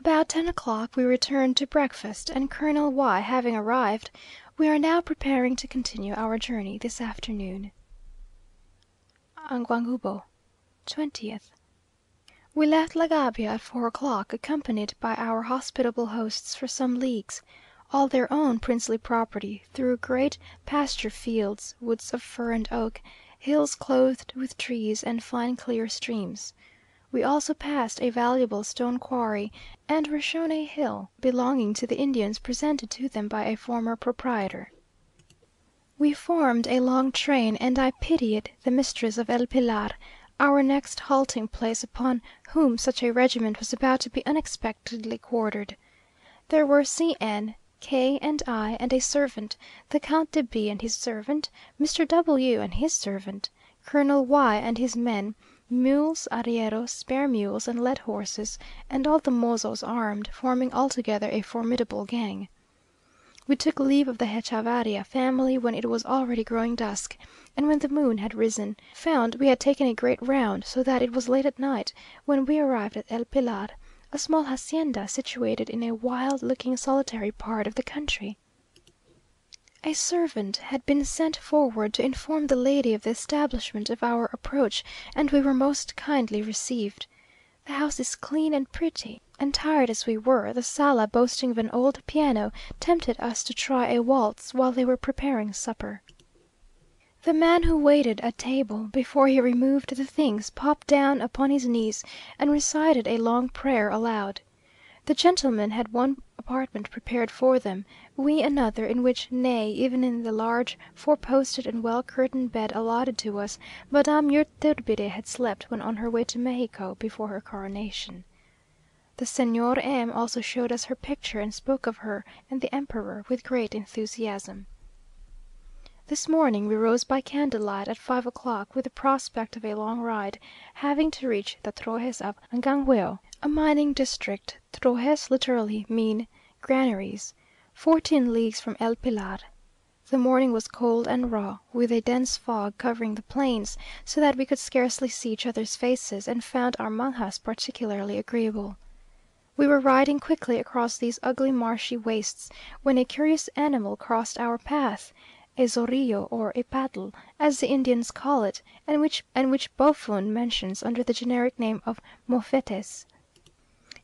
About 10 o'clock we returned to breakfast, and Colonel Y having arrived, we are now preparing to continue our journey this afternoon. Anguangubo, 20th. We left La Gabia at 4 o'clock, accompanied by our hospitable hosts for some leagues, all their own princely property, through great pasture fields, woods of fir and oak, hills clothed with trees, and fine clear streams. We also passed a valuable stone quarry, and were shown a hill belonging to the Indians presented to them by a former proprietor. We formed a long train, and I pitied the mistress of El Pilar, our next halting place, upon whom such a regiment was about to be unexpectedly quartered. There were C n, K and I, and a servant, the Count de B and his servant, Mr. W and his servant, Colonel Y and his men, mules, arrieros, spare mules, and led horses, and all the mozos armed, forming altogether a formidable gang. We took leave of the Hechavarria family when it was already growing dusk, and when the moon had risen, found we had taken a great round, so that it was late at night when we arrived at El Pilar, a small hacienda situated in a wild looking solitary part of the country. A servant had been sent forward to inform the lady of the establishment of our approach, and we were most kindly received. The house is clean and pretty, and tired as we were, the sala boasting of an old piano tempted us to try a waltz while they were preparing supper. The man who waited at table, before he removed the things, popped down upon his knees and recited a long prayer aloud. The gentlemen had one apartment prepared for them, we another, in which, nay, even in the large four-posted and well-curtained bed allotted to us, Madame Yturbide had slept when on her way to Mexico before her coronation. The Señor M also showed us her picture, and spoke of her and the Emperor with great enthusiasm. This morning we rose by candlelight at 5 o'clock, with the prospect of a long ride, having to reach the Trojes of Angangueo, a mining district. Trojes literally mean granaries, 14 leagues from El Pilar. The morning was cold and raw, with a dense fog covering the plains, so that we could scarcely see each other's faces, and found our mangas particularly agreeable. We were riding quickly across these ugly marshy wastes, when a curious animal crossed our path, a zorillo, or a paddle, as the Indians call it, and which Buffon mentions under the generic name of mofetes.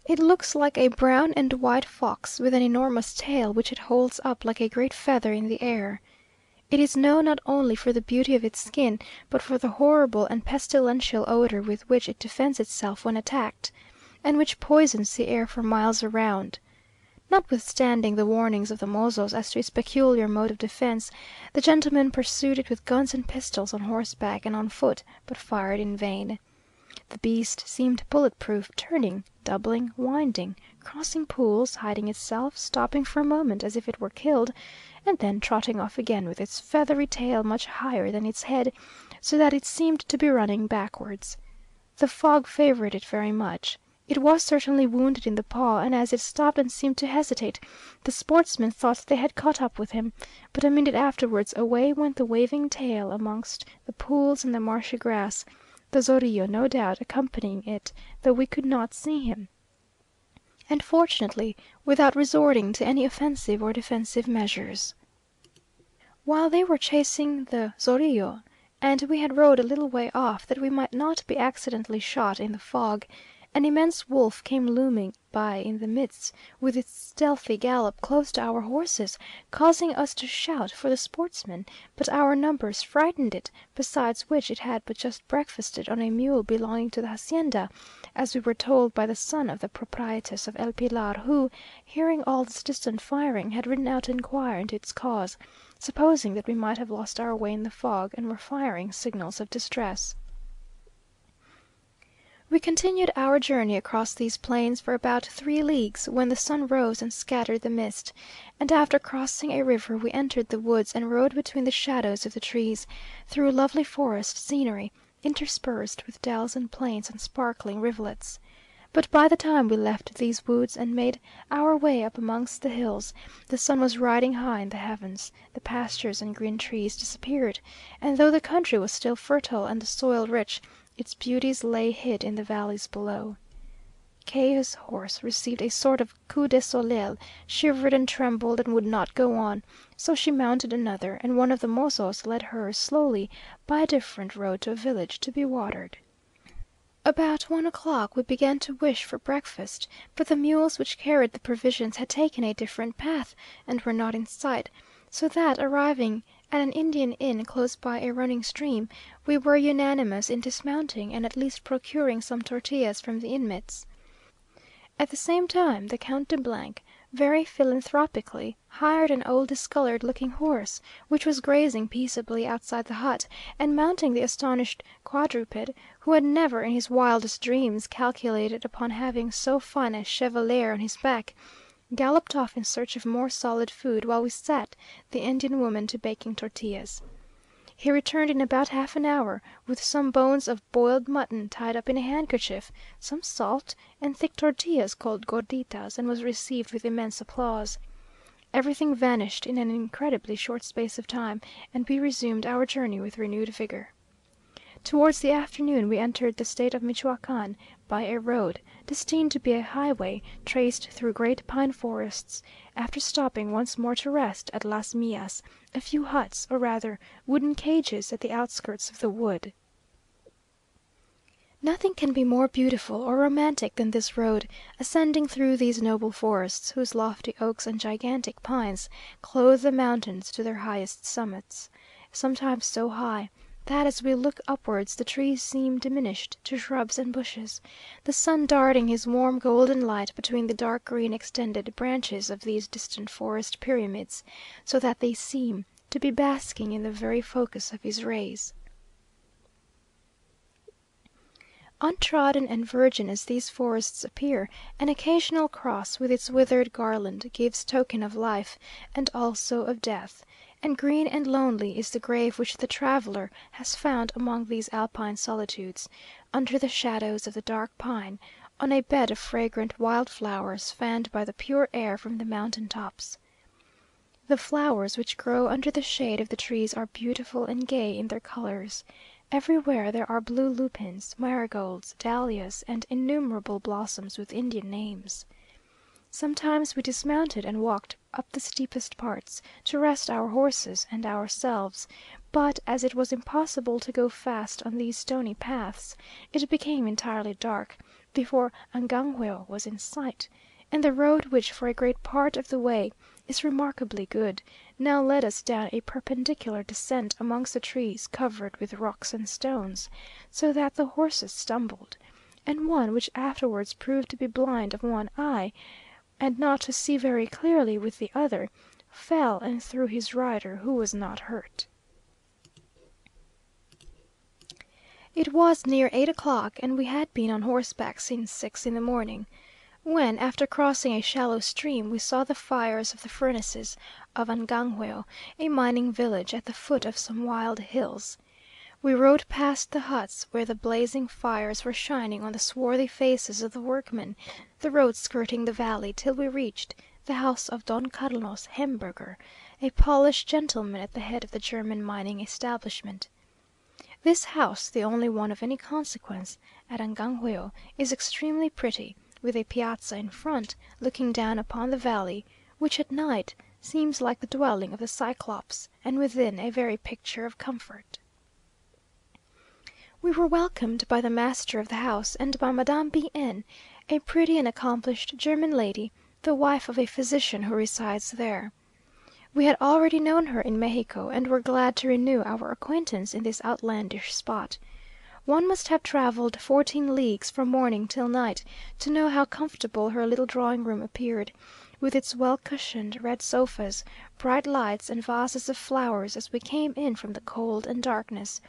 It looks like a brown and white fox, with an enormous tail, which it holds up like a great feather in the air. It is known not only for the beauty of its skin, but for the horrible and pestilential odour with which it defends itself when attacked, and which poisons the air for miles around. Notwithstanding the warnings of the mozos as to its peculiar mode of defence, the gentlemen pursued it with guns and pistols on horseback and on foot, but fired in vain. The beast seemed bullet proof, turning, doubling, winding, crossing pools, hiding itself, stopping for a moment as if it were killed, and then trotting off again with its feathery tail much higher than its head, so that it seemed to be running backwards. The fog favoured it very much. It was certainly wounded in the paw, and as it stopped and seemed to hesitate, the sportsmen thought they had caught up with him, but a minute afterwards away went the waving tail amongst the pools and the marshy grass, the zorillo no doubt accompanying it, though we could not see him, and fortunately without resorting to any offensive or defensive measures. While they were chasing the zorillo, and we had rode a little way off that we might not be accidentally shot in the fog, an immense wolf came looming by in the midst, with its stealthy gallop close to our horses, causing us to shout for the sportsmen, but our numbers frightened it, besides which it had but just breakfasted on a mule belonging to the hacienda, as we were told by the son of the proprietress of El Pilar, who, hearing all this distant firing, had ridden out to inquire into its cause, supposing that we might have lost our way in the fog, and were firing signals of distress. We continued our journey across these plains for about 3 leagues, when the sun rose and scattered the mist, and after crossing a river we entered the woods and rode between the shadows of the trees, through lovely forest scenery, interspersed with dells and plains and sparkling rivulets. But by the time we left these woods and made our way up amongst the hills, the sun was riding high in the heavens, the pastures and green trees disappeared, and though the country was still fertile and the soil rich, its beauties lay hid in the valleys below. K's horse received a sort of coup de soleil, shivered and trembled and would not go on, so she mounted another, and one of the mozos led hers slowly by a different road to a village to be watered. About 1 o'clock we began to wish for breakfast, but the mules which carried the provisions had taken a different path, and were not in sight, so that, arriving at an Indian inn close by a running stream, we were unanimous in dismounting, and at least procuring some tortillas from the inmates. At the same time the Count de , very philanthropically, hired an old discoloured looking horse, which was grazing peaceably outside the hut, and mounting the astonished quadruped, who had never in his wildest dreams calculated upon having so fine a chevalier on his back, galloped off in search of more solid food, while we set the Indian woman to baking tortillas. He returned in about half an hour, with some bones of boiled mutton tied up in a handkerchief, some salt, and thick tortillas called gorditas, and was received with immense applause. Everything vanished in an incredibly short space of time, and we resumed our journey with renewed vigour. Towards the afternoon we entered the State of Michoacán by a road, destined to be a highway, traced through great pine forests, after stopping once more to rest at Las Millas, a few huts, or rather wooden cages, at the outskirts of the wood. Nothing can be more beautiful or romantic than this road, ascending through these noble forests, whose lofty oaks and gigantic pines clothe the mountains to their highest summits, sometimes so high that as we look upwards the trees seem diminished to shrubs and bushes, the sun darting his warm golden light between the dark green extended branches of these distant forest pyramids, so that they seem to be basking in the very focus of his rays. Untrodden and virgin as these forests appear, an occasional cross with its withered garland gives token of life, and also of death, and green and lonely is the grave which the traveller has found among these alpine solitudes, under the shadows of the dark pine, on a bed of fragrant wild flowers fanned by the pure air from the mountain tops. The flowers which grow under the shade of the trees are beautiful and gay in their colours. Everywhere there are blue lupins, marigolds, dahlias, and innumerable blossoms with Indian names. Sometimes we dismounted and walked up the steepest parts, to rest our horses and ourselves, but as it was impossible to go fast on these stony paths, it became entirely dark before Angangueo was in sight, and the road, which for a great part of the way is remarkably good, now led us down a perpendicular descent amongst the trees covered with rocks and stones, so that the horses stumbled, and one, which afterwards proved to be blind of one eye, and not to see very clearly with the other, fell and threw his rider, who was not hurt. It was near 8 o'clock, and we had been on horseback since 6 in the morning, when, after crossing a shallow stream, we saw the fires of the furnaces of Angangueo, a mining village at the foot of some wild hills. We rode past the huts where the blazing fires were shining on the swarthy faces of the workmen, the road skirting the valley, till we reached the house of Don Carlos Hemberger, a Polish gentleman at the head of the German mining establishment. This house, the only one of any consequence at Angangueo, is extremely pretty, with a piazza in front, looking down upon the valley, which at night seems like the dwelling of the Cyclops, and within a very picture of comfort. We were welcomed by the master of the house, and by Madame B n, a pretty and accomplished German lady, the wife of a physician who resides there. We had already known her in Mexico, and were glad to renew our acquaintance in this outlandish spot. One must have travelled 14 leagues from morning till night to know how comfortable her little drawing room appeared, with its well cushioned red sofas, bright lights, and vases of flowers as we came in from the cold and darkness,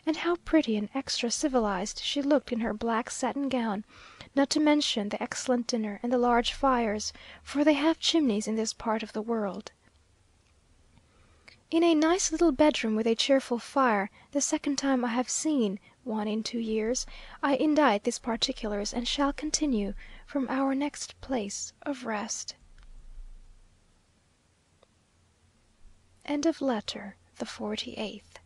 and how pretty and extra civilized she looked in her black satin gown, not to mention the excellent dinner and the large fires, for they have chimneys in this part of the world. In a nice little bedroom with a cheerful fire, the second time I have seen one in 2 years, I indite these particulars, and shall continue from our next place of rest. End of letter the 48th.